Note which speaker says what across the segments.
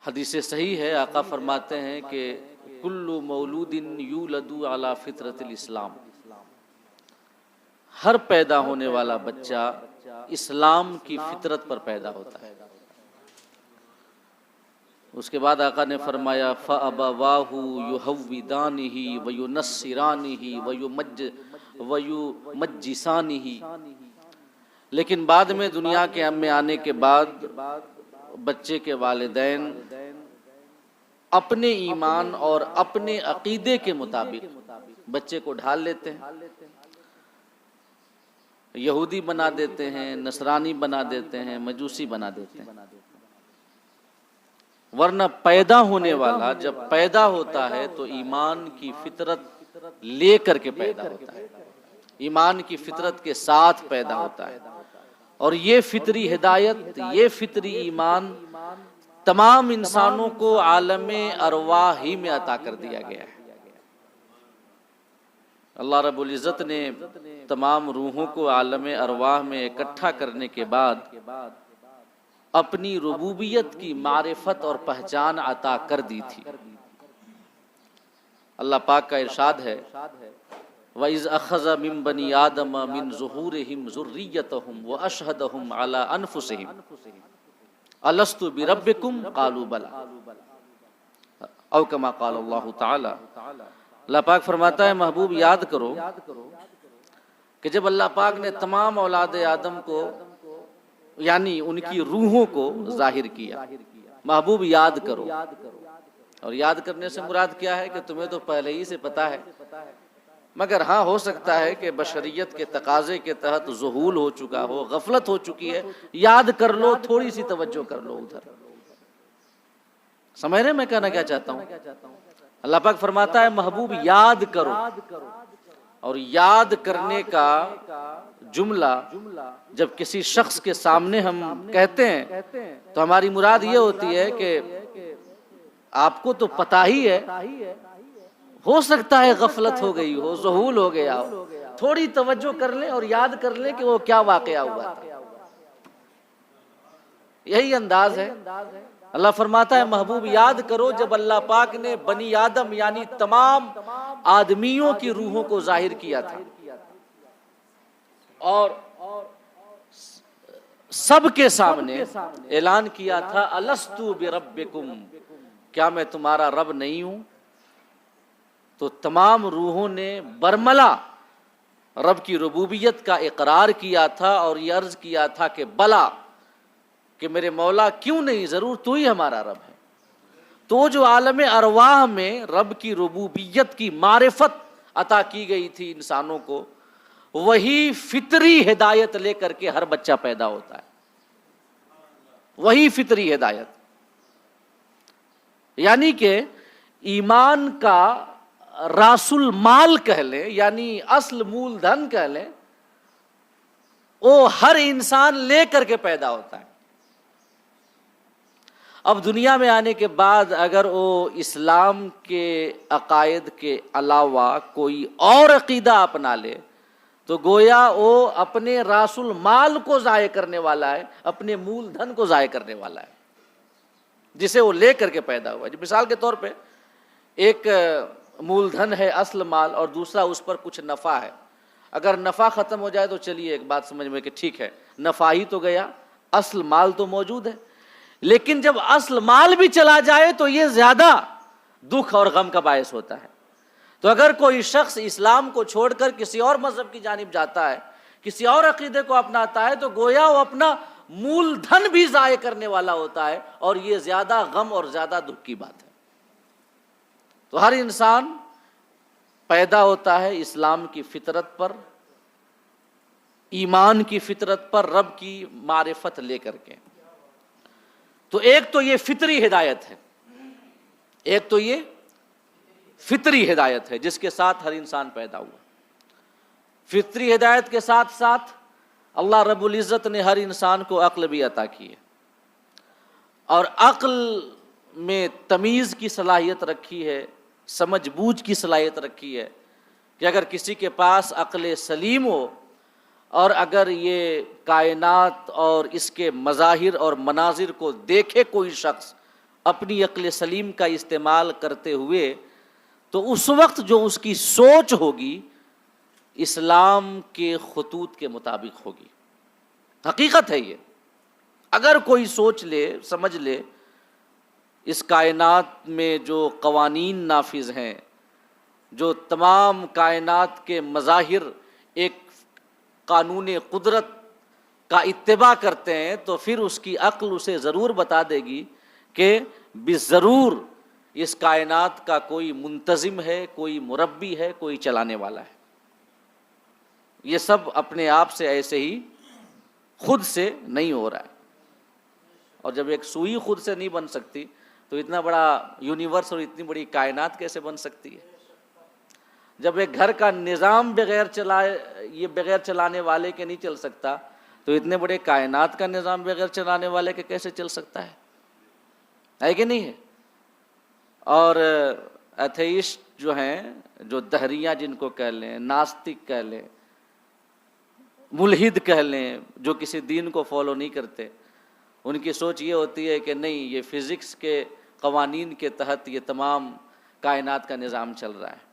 Speaker 1: حدیث صحیح ہے، آقا فرماتے ہیں کہ کل مولود یولد علی فطرت الاسلام، ہر پیدا ہونے والا بچہ اسلام کی فطرت پر پیدا ہوتا ہے۔ اس کے بعد آقا نے فرمایا فَأَبَوَاهُ يُهَوِّدَانِهِ وَيُنَصِّرَانِهِ وَيُمَجِّسَانِهِ، لیکن بعد میں دنیا کے میں آنے کے بعد بچے کے والدین اپنے ایمان اور اپنے عقیدے کے مطابق بچے کو ڈھال لیتے ہیں، یہودی بنا دیتے ہیں، نصرانی بنا دیتے ہیں، مجوسی بنا دیتے ہیں۔ ورنہ پیدا ہونے والا جب پیدا ہوتا ہے تو ایمان کی فطرت لے کر کے پیدا ہوتا ہے، ایمان کی فطرت کے ساتھ پیدا ہوتا ہے، اور یہ فطری ہدایت، یہ فطری ایمان تمام انسانوں کو عالم ارواح ہی میں عطا کر دیا گیا ہے۔ اللہ رب العزت نے تمام روحوں کو عالم ارواح میں اکٹھا کرنے کے بعد اپنی ربوبیت کی معرفت اور پہچان عطا کر دی تھی۔ اللہ پاک کا ارشاد ہے وَإِذْ أَخَذَ مِن بَنِي آدَمَ مِن ظُهُورِهِمْ ذُرِّيَّتَهُمْ وَأَشْهَدَهُمْ عَلَىٰ أَنفُسِهِمْ أَلَسْتُ بِرَبِّكُمْ قَالُوا بَلَىٰ او کما قال اللہ تعالی۔ اللہ پاک فرماتا ہے محبوب یاد کرو کہ جب اللہ پاک نے تمام اولاد آدم کو یعنی ان کی روحوں کو ظاہر کیا، محبوب یاد کرو، اور یاد کرنے سے مراد کیا ہے کہ تمہیں تو پہلے ہی سے پتا ہے، مگر ہاں ہو سکتا ہے کہ بشریت کے تقاضے کے تحت ذہول ہو چکا ہو، غفلت ہو چکی ہے، یاد کر لو، تھوڑی سی توجہ کر لو ادھر۔ سمجھ رہے میں کہنا کیا چاہتا ہوں؟ اللہ پاک فرماتا ہے محبوب یاد کرو، اور یاد کرنے کا جملہ جب کسی شخص کے سامنے ہم کہتے ہیں تو ہماری مراد یہ ہوتی ہے کہ آپ کو تو پتہ ہی ہے، ہو سکتا ہے غفلت ہو گئی ہو، ذہول ہو گیا ہو، تھوڑی توجہ کر لیں اور یاد کر لیں کہ وہ کیا واقعہ ہوا تھا۔ یہی انداز ہے۔ اللہ فرماتا ہے محبوب یاد کرو جب اللہ پاک نے بنی آدم یعنی تمام آدمیوں کی روحوں کو ظاہر کیا تھا اور سب کے سامنے اعلان کیا تھا الستو بربکم، کیا میں تمہارا رب نہیں ہوں؟ تو تمام روحوں نے برملا رب کی ربوبیت کا اقرار کیا تھا اور یہ عرض کیا تھا کہ بلا، کہ میرے مولا کیوں نہیں، ضرور تو ہی ہمارا رب ہے۔ تو جو عالم ارواح میں رب کی ربوبیت کی معرفت عطا کی گئی تھی انسانوں کو، وہی فطری ہدایت لے کر کے ہر بچہ پیدا ہوتا ہے، وہی فطری ہدایت، یعنی کہ ایمان کا راس المال کہہ لیں، یعنی اصل مول دھن کہہ لیں، وہ ہر انسان لے کر کے پیدا ہوتا ہے۔ اب دنیا میں آنے کے بعد اگر وہ اسلام کے عقائد کے علاوہ کوئی اور عقیدہ اپنا لے تو گویا وہ اپنے راس المال کو ضائع کرنے والا ہے، اپنے مول دھن کو ضائع کرنے والا ہے جسے وہ لے کر کے پیدا ہوا ہے۔ مثال کے طور پہ ایک مول دھن ہے اصل مال اور دوسرا اس پر کچھ نفع ہے، اگر نفع ختم ہو جائے تو چلیے ایک بات سمجھ میں کہ ٹھیک ہے نفع ہی تو گیا، اصل مال تو موجود ہے، لیکن جب اصل مال بھی چلا جائے تو یہ زیادہ دکھ اور غم کا باعث ہوتا ہے۔ تو اگر کوئی شخص اسلام کو چھوڑ کر کسی اور مذہب کی جانب جاتا ہے، کسی اور عقیدے کو اپناتا ہے، تو گویا وہ اپنا مول دھن بھی ضائع کرنے والا ہوتا ہے، اور یہ زیادہ غم اور زیادہ دکھ کی بات ہے۔ تو ہر انسان پیدا ہوتا ہے اسلام کی فطرت پر، ایمان کی فطرت پر، رب کی معرفت لے کر کے۔ تو ایک تو یہ فطری ہدایت ہے، ایک تو یہ فطری ہدایت ہے جس کے ساتھ ہر انسان پیدا ہوا۔ فطری ہدایت کے ساتھ ساتھ اللہ رب العزت نے ہر انسان کو عقل بھی عطا کی ہے، اور عقل میں تمیز کی صلاحیت رکھی ہے، سمجھ بوجھ کی صلاحیت رکھی ہے کہ اگر کسی کے پاس عقل سلیم ہو اور اگر یہ کائنات اور اس کے مظاہر اور مناظر کو دیکھے کوئی شخص اپنی عقل سلیم کا استعمال کرتے ہوئے، تو اس وقت جو اس کی سوچ ہوگی اسلام کے خطوط کے مطابق ہوگی۔ حقیقت ہے یہ، اگر کوئی سوچ لے، سمجھ لے اس کائنات میں جو قوانین نافذ ہیں، جو تمام کائنات کے مظاہر ایک قانون قدرت کا اتباع کرتے ہیں، تو پھر اس کی عقل اسے ضرور بتا دے گی کہ بضرور اس کائنات کا کوئی منتظم ہے، کوئی مربی ہے، کوئی چلانے والا ہے۔ یہ سب اپنے آپ سے ایسے ہی خود سے نہیں ہو رہا ہے، اور جب ایک سوئی خود سے نہیں بن سکتی تو اتنا بڑا یونیورس اور اتنی بڑی کائنات کیسے بن سکتی ہے؟ جب ایک گھر کا نظام بغیر چلانے والے کے نہیں چل سکتا، تو اتنے بڑے کائنات کا نظام بغیر چلانے والے کے کیسے چل سکتا ہے کہ نہیں ہے؟ اور ایتھیسٹ جو ہیں، جو دہریاں جن کو کہہ لیں، ناستک کہہ لیں، ملحد کہہ لیں، جو کسی دین کو فالو نہیں کرتے، ان کی سوچ یہ ہوتی ہے کہ نہیں، یہ فزکس کے قوانین کے تحت یہ تمام کائنات کا نظام چل رہا ہے۔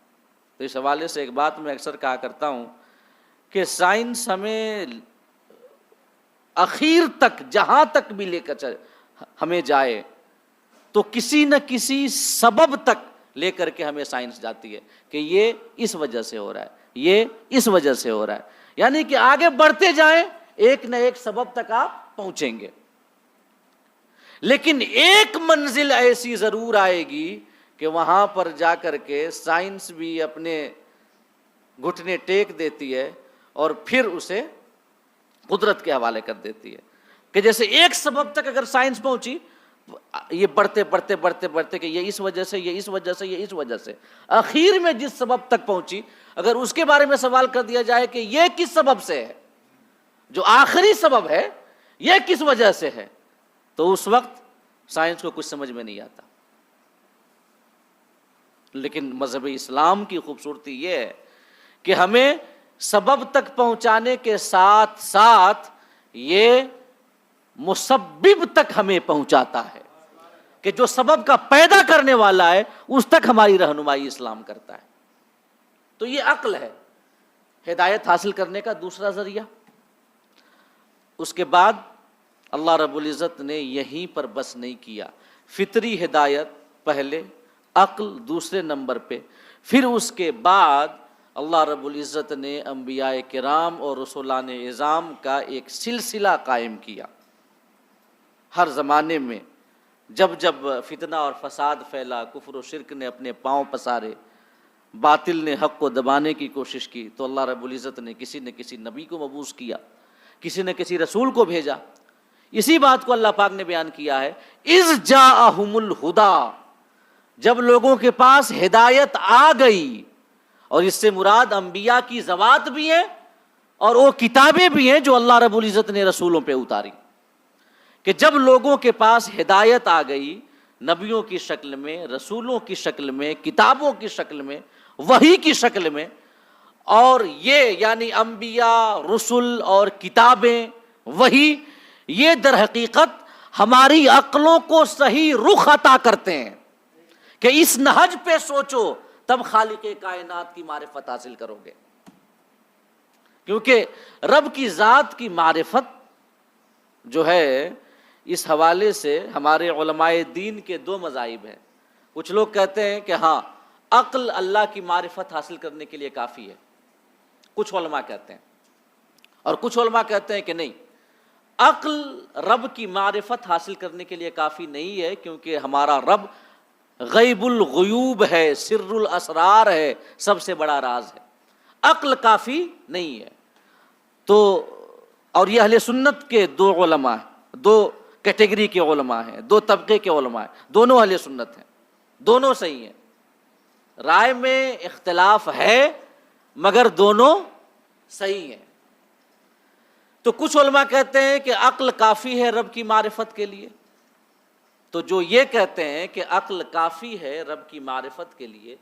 Speaker 1: تو اس حوالے سے ایک بات میں اکثر کہا کرتا ہوں کہ سائنس ہمیں اخیر تک، جہاں تک بھی لے کر ہمیں جائے، تو کسی نہ کسی سبب تک لے کر کے ہمیں سائنس جاتی ہے کہ یہ اس وجہ سے ہو رہا ہے، یہ اس وجہ سے ہو رہا ہے، یعنی کہ آگے بڑھتے جائیں ایک نہ ایک سبب تک آپ پہنچیں گے۔ لیکن ایک منزل ایسی ضرور آئے گی کہ وہاں پر جا کر کے سائنس بھی اپنے گھٹنے ٹیک دیتی ہے اور پھر اسے قدرت کے حوالے کر دیتی ہے، کہ جیسے ایک سبب تک اگر سائنس پہنچی، یہ بڑھتے بڑھتے بڑھتے بڑھتے کہ یہ اس وجہ سے، یہ اس وجہ سے، یہ اس وجہ سے، آخر میں جس سبب تک پہنچی، اگر اس کے بارے میں سوال کر دیا جائے کہ یہ کس سبب سے ہے، جو آخری سبب ہے یہ کس وجہ سے ہے، تو اس وقت سائنس کو کچھ سمجھ میں نہیں آتا۔ لیکن مذہب اسلام کی خوبصورتی یہ ہے کہ ہمیں سبب تک پہنچانے کے ساتھ ساتھ یہ مسبب تک ہمیں پہنچاتا ہے، کہ جو سبب کا پیدا کرنے والا ہے اس تک ہماری رہنمائی اسلام کرتا ہے۔ تو یہ عقل ہے ہدایت حاصل کرنے کا دوسرا ذریعہ۔ اس کے بعد اللہ رب العزت نے یہیں پر بس نہیں کیا، فطری ہدایت پہلے، عقل دوسرے نمبر پہ، پھر اس کے بعد اللہ رب العزت نے انبیاء کرام اور رسولان اعظام کا ایک سلسلہ قائم کیا۔ ہر زمانے میں جب جب فتنہ اور فساد پھیلا، کفر و شرک نے اپنے پاؤں پسارے، باطل نے حق کو دبانے کی کوشش کی، تو اللہ رب العزت نے کسی نہ کسی نبی کو مبعوث کیا، کسی نہ کسی رسول کو بھیجا۔ اسی بات کو اللہ پاک نے بیان کیا ہے، اذ جاءہم الہدیٰ، جب لوگوں کے پاس ہدایت آ گئی، اور اس سے مراد انبیاء کی ذوات بھی ہیں اور وہ کتابیں بھی ہیں جو اللہ رب العزت نے رسولوں پہ اتاری، کہ جب لوگوں کے پاس ہدایت آ گئی نبیوں کی شکل میں، رسولوں کی شکل میں، کتابوں کی شکل میں، وحی کی شکل میں، اور یہ یعنی انبیاء، رسل اور کتابیں، وحی، یہ در حقیقت ہماری عقلوں کو صحیح رخ عطا کرتے ہیں کہ اس نہج پہ سوچو، تب خالق کائنات کی معرفت حاصل کرو گے۔ کیونکہ رب کی ذات کی معرفت جو ہے، اس حوالے سے ہمارے علماء دین کے دو مذاہب ہیں۔ کچھ لوگ کہتے ہیں کہ ہاں، عقل اللہ کی معرفت حاصل کرنے کے لیے کافی ہے، کچھ علماء کہتے ہیں، اور کچھ علماء کہتے ہیں کہ نہیں، عقل رب کی معرفت حاصل کرنے کے لیے کافی نہیں ہے، کیونکہ ہمارا رب غیب الغیوب ہے، سر الاسرار ہے، سب سے بڑا راز ہے، عقل کافی نہیں ہے۔ تو اور یہ اہل سنت کے دو علماء ہیں، دو کیٹیگری کے علماء ہیں، دو طبقے کے علماء ہیں، دونوں اہل سنت ہیں، دونوں صحیح ہیں، رائے میں اختلاف ہے مگر دونوں صحیح ہیں۔ تو کچھ علماء کہتے ہیں کہ عقل کافی ہے رب کی معرفت کے لیے، تو جو یہ کہتے ہیں کہ عقل کافی ہے رب کی معرفت کے لیے،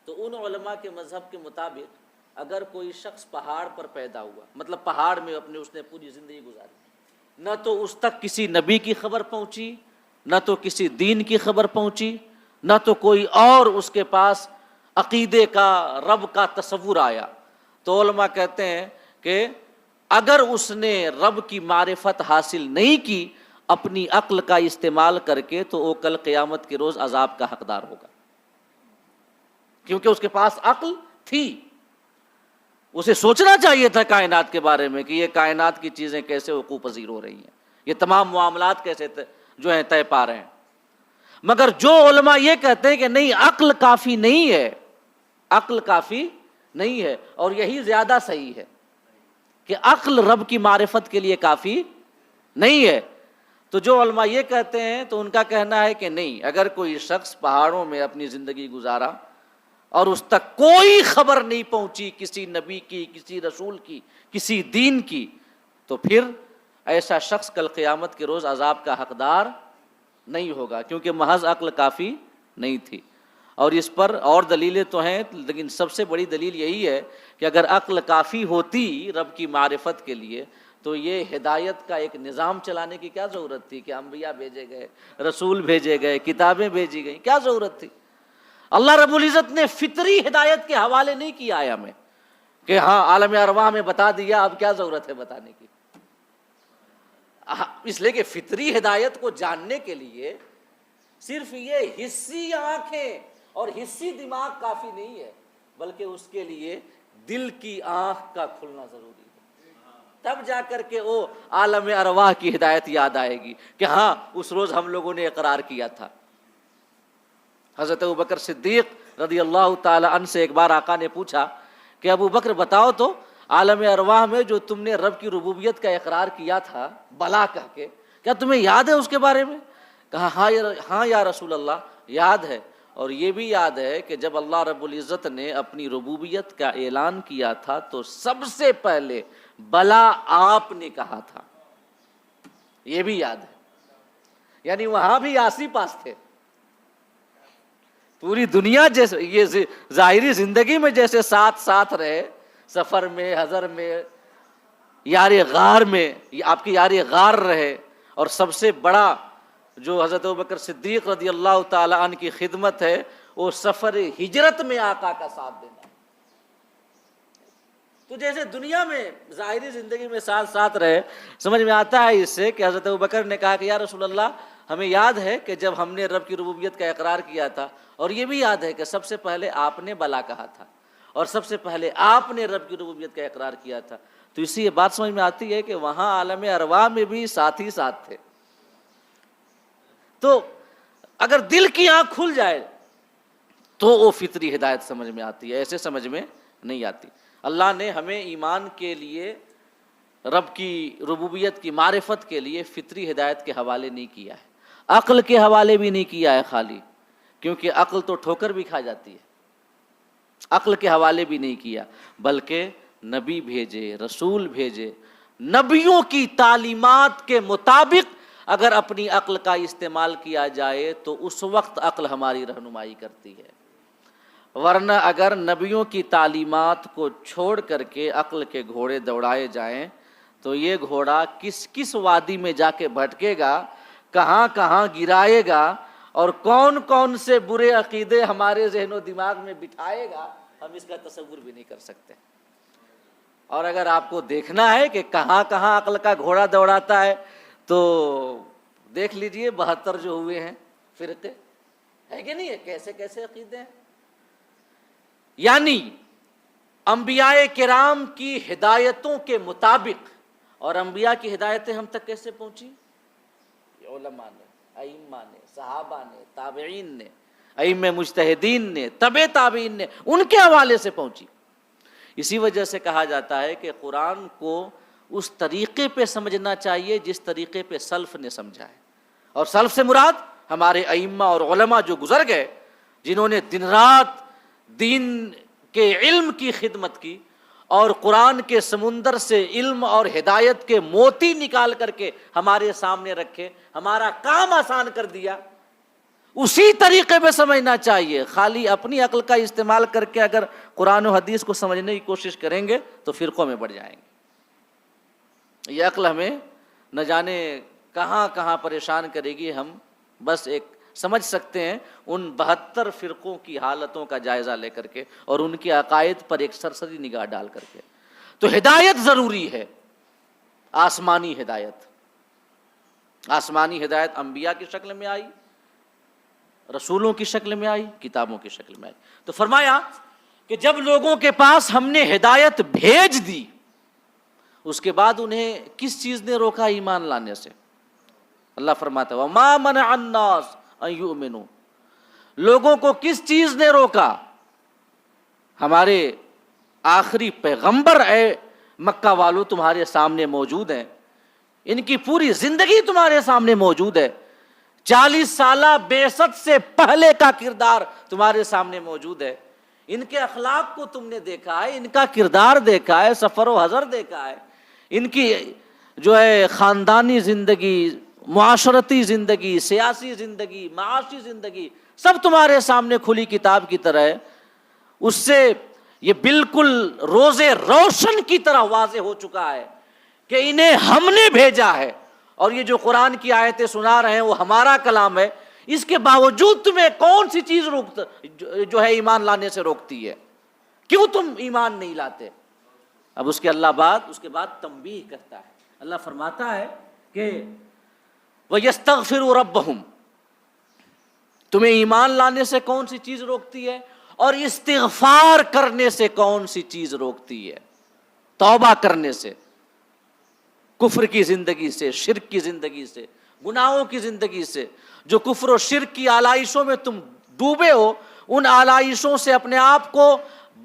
Speaker 1: تو ان علماء کے مذہب کے مطابق اگر کوئی شخص پہاڑ پر پیدا ہوا، مطلب پہاڑ میں اس نے پوری زندگی گزاری، نہ تو اس تک کسی نبی کی خبر پہنچی، نہ تو کسی دین کی خبر پہنچی، نہ تو کوئی اور اس کے پاس عقیدے کا، رب کا تصور آیا۔ تو علماء کہتے ہیں کہ اگر اس نے رب کی معرفت حاصل نہیں کی اپنی عقل کا استعمال کر کے، تو وہ کل قیامت کے روز عذاب کا حقدار ہوگا، کیونکہ اس کے پاس عقل تھی۔ اسے سوچنا چاہیے تھا کائنات کے بارے میں کہ یہ کائنات کی چیزیں کیسے وقوع پذیر ہو رہی ہیں، یہ تمام معاملات کیسے جو ہیں طے پا رہے ہیں۔ مگر جو علماء یہ کہتے ہیں کہ نہیں، عقل کافی نہیں ہے، عقل کافی نہیں ہے، اور یہی زیادہ صحیح ہے کہ عقل رب کی معرفت کے لیے کافی نہیں ہے، تو جو علماء یہ کہتے ہیں تو ان کا کہنا ہے کہ نہیں، اگر کوئی شخص پہاڑوں میں اپنی زندگی گزارا اور اس تک کوئی خبر نہیں پہنچی کسی نبی کی، کسی رسول کی، کسی دین کی، تو پھر ایسا شخص کل قیامت کے روز عذاب کا حقدار نہیں ہوگا، کیونکہ محض عقل کافی نہیں تھی۔ اور اس پر اور دلیلیں تو ہیں، لیکن سب سے بڑی دلیل یہی ہے کہ اگر عقل کافی ہوتی رب کی معرفت کے لیے، تو یہ ہدایت کا ایک نظام چلانے کی کیا ضرورت تھی کہ انبیاء بھیجے گئے، رسول بھیجے گئے، کتابیں بھیجی گئیں، کیا ضرورت تھی؟ اللہ رب العزت نے فطری ہدایت کے حوالے نہیں کیا ہے ہمیں کہ ہاں عالم ارواح میں بتا دیا، اب کیا ضرورت ہے بتانے کی؟ اس لیے کہ فطری ہدایت کو جاننے کے لیے صرف یہ حسی آنکھیں اور حسی دماغ کافی نہیں ہے، بلکہ اس کے لیے دل کی آنکھ کا کھلنا ضروری ہے، تب جا کر کے وہ عالم ارواح کی ہدایت یاد آئے گی کہ ہاں اس روز ہم لوگوں نے اقرار کیا تھا۔ حضرت ابوبکر صدیق رضی اللہ تعالی عنہ سے ایک بار آقا نے پوچھا کہ ابو بکر بتاؤ تو، عالم ارواح میں جو تم نے رب کی ربوبیت کا اقرار کیا تھا بلا کہہ کے، کیا تمہیں یاد ہے اس کے بارے میں؟ کہا ہاں یا رسول اللہ، یاد ہے، اور یہ بھی یاد ہے کہ جب اللہ رب العزت نے اپنی ربوبیت کا اعلان کیا تھا تو سب سے پہلے بلا آپ نے کہا تھا، یہ بھی یاد ہے۔ یعنی وہاں بھی آسی پاس تھے، پوری دنیا جیسے یہ ظاہری زندگی میں جیسے ساتھ ساتھ رہے، سفر میں، حضر میں، یار غار میں، آپ کی یار غار رہے، اور سب سے بڑا جو حضرت ابوبکر صدیق رضی اللہ تعالی عنہ کی خدمت ہے وہ سفر ہجرت میں آقا کا ساتھ دینا۔ تو جیسے دنیا میں ظاہری زندگی میں ساتھ ساتھ رہے، سمجھ میں آتا ہے اس سے کہ حضرت ابوبکر نے کہا کہ یا رسول اللہ، ہمیں یاد ہے کہ جب ہم نے رب کی ربوبیت کا اقرار کیا تھا، اور یہ بھی یاد ہے کہ سب سے پہلے آپ نے بلا کہا تھا، اور سب سے پہلے آپ نے رب کی ربوبیت کا اقرار کیا تھا۔ تو اسی یہ بات سمجھ میں آتی ہے کہ وہاں عالم ارواح میں بھی ساتھ ہی ساتھ تھے۔ تو اگر دل کی آنکھ کھل جائے تو وہ فطری ہدایت سمجھ میں آتی ہے، ایسے سمجھ میں نہیں آتی۔ اللہ نے ہمیں ایمان کے لیے، رب کی ربوبیت کی معرفت کے لیے فطری ہدایت کے حوالے نہیں کیا ہے، عقل کے حوالے بھی نہیں کیا ہے خالی، کیونکہ عقل تو ٹھوکر بھی کھا جاتی ہے، عقل کے حوالے بھی نہیں کیا، بلکہ نبی بھیجے، رسول بھیجے، نبیوں کی تعلیمات کے مطابق اگر اپنی عقل کا استعمال کیا جائے تو اس وقت عقل ہماری رہنمائی کرتی ہے، ورنہ اگر نبیوں کی تعلیمات کو چھوڑ کر کے عقل کے گھوڑے دوڑائے جائیں تو یہ گھوڑا کس کس وادی میں جا کے بھٹکے گا، کہاں کہاں گرائے گا، اور کون کون سے برے عقیدے ہمارے ذہن و دماغ میں بٹھائے گا، ہم اس کا تصور بھی نہیں کر سکتے۔ اور اگر آپ کو دیکھنا ہے کہ کہاں کہاں عقل کا گھوڑا دوڑاتا ہے تو دیکھ لیجئے 72 جو ہوئے ہیں فرقے، ہے کہ نہیں ہے، کیسے کیسے عقیدے ہیں۔ یعنی انبیاء کرام کی ہدایتوں کے مطابق، اور انبیاء کی ہدایتیں ہم تک کیسے پہنچی؟ علماء نے، ائمہ نے، صحابہ نے، تابعین نے، ائمہ مجتہدین نے، تبع تابعین نے، ان کے حوالے سے پہنچی۔ اسی وجہ سے کہا جاتا ہے کہ قرآن کو اس طریقے پہ سمجھنا چاہیے جس طریقے پہ سلف نے سمجھا ہے، اور سلف سے مراد ہمارے ائمہ اور علماء جو گزر گئے، جنہوں نے دن رات دین کے علم کی خدمت کی اور قرآن کے سمندر سے علم اور ہدایت کے موتی نکال کر کے ہمارے سامنے رکھے، ہمارا کام آسان کر دیا۔ اسی طریقے پہ سمجھنا چاہیے، خالی اپنی عقل کا استعمال کر کے اگر قرآن و حدیث کو سمجھنے کی کوشش کریں گے تو فرقوں میں بڑھ جائیں گے۔ یہ عقل ہمیں نہ جانے کہاں کہاں پریشان کرے گی، ہم بس ایک سمجھ سکتے ہیں ان 72 فرقوں کی حالتوں کا جائزہ لے کر کے اور ان کے عقائد پر ایک سرسری نگاہ ڈال کر کے. تو ہدایت ضروری ہے، آسمانی ہدایت. آسمانی ہدایت انبیاء کی شکل میں آئی، رسولوں کی شکل میں آئی، کتابوں کی شکل میں آئی. تو فرمایا کہ جب لوگوں کے پاس ہم نے ہدایت بھیج دی، اس کے بعد انہیں کس چیز نے روکا ایمان لانے سے؟ اللہ فرماتا ہے وَمَا مَنَعَ النَّاسَ أَن يُؤْمِنُوا، لوگوں کو کس چیز نے روکا؟ ہمارے آخری پیغمبر اے مکہ والو تمہارے سامنے موجود ہیں، ان کی پوری زندگی تمہارے سامنے موجود ہے، 40 سالہ بعثت سے پہلے کا کردار تمہارے سامنے موجود ہے، ان کے اخلاق کو تم نے دیکھا ہے، ان کا کردار دیکھا ہے، سفر و حضر دیکھا ہے، ان کی جو ہے خاندانی زندگی، معاشرتی زندگی، سیاسی زندگی، معاشی زندگی، سب تمہارے سامنے کھلی کتاب کی طرح ہے. اس سے یہ بالکل روزے روشن کی طرح واضح ہو چکا ہے کہ انہیں ہم نے بھیجا ہے، اور یہ جو قرآن کی آیتیں سنا رہے ہیں وہ ہمارا کلام ہے. اس کے باوجود تمہیں کون سی چیز جو ہے ایمان لانے سے روکتی ہے؟ کیوں تم ایمان نہیں لاتے؟ اب اس کے بعد تنبیہ کرتا ہے. اللہ فرماتا ہے کہ وَيَسْتَغْفِرُوا رَبَّهُمْ، تمہیں ایمان لانے سے کون سی چیز روکتی ہے اور استغفار کرنے سے کون سی چیز روکتی ہے؟ توبہ کرنے سے، کفر کی زندگی سے، شرک کی زندگی سے، گناہوں کی زندگی سے، جو کفر و شرک کی آلائشوں میں تم ڈوبے ہو، ان آلائشوں سے اپنے آپ کو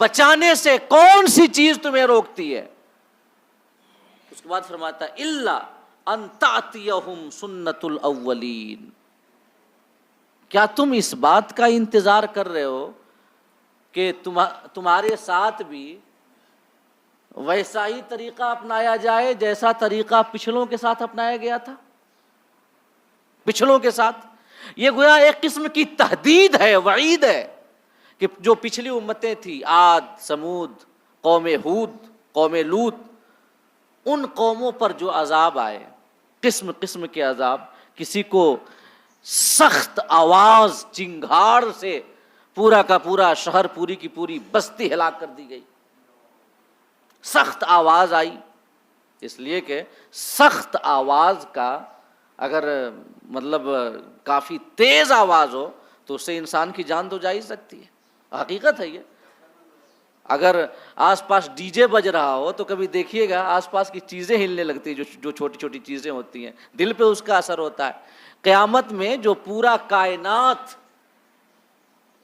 Speaker 1: بچانے سے کون سی چیز تمہیں روکتی ہے؟ اس کے بعد فرماتا ہے الا ان تأتیہم سنت الاولین، کیا تم اس بات کا انتظار کر رہے ہو کہ تمہارے ساتھ بھی ویسا ہی طریقہ اپنایا جائے جیسا طریقہ پچھلوں کے ساتھ اپنایا گیا تھا؟ پچھلوں کے ساتھ یہ گویا ایک قسم کی تہدید ہے، وعید ہے کہ جو پچھلی امتیں تھیں، عاد، سمود، قوم ہود، قوم لوط، ان قوموں پر جو عذاب آئے، قسم قسم کے عذاب، کسی کو سخت آواز چنگھاڑ سے پورا کا پورا شہر، پوری کی پوری بستی ہلاک کر دی گئی. سخت آواز آئی، اس لیے کہ سخت آواز کا اگر مطلب کافی تیز آواز ہو تو اس سے انسان کی جان تو جا ہی سکتی ہے، حقیقت ہے یہ. اگر آس پاس ڈی جے بج رہا ہو تو کبھی دیکھیے گا آس پاس کی چیزیں ہلنے لگتی ہیں، جو چھوٹی چھوٹی چیزیں ہوتی ہیں، دل پہ اس کا اثر ہوتا ہے. قیامت میں جو پورا کائنات،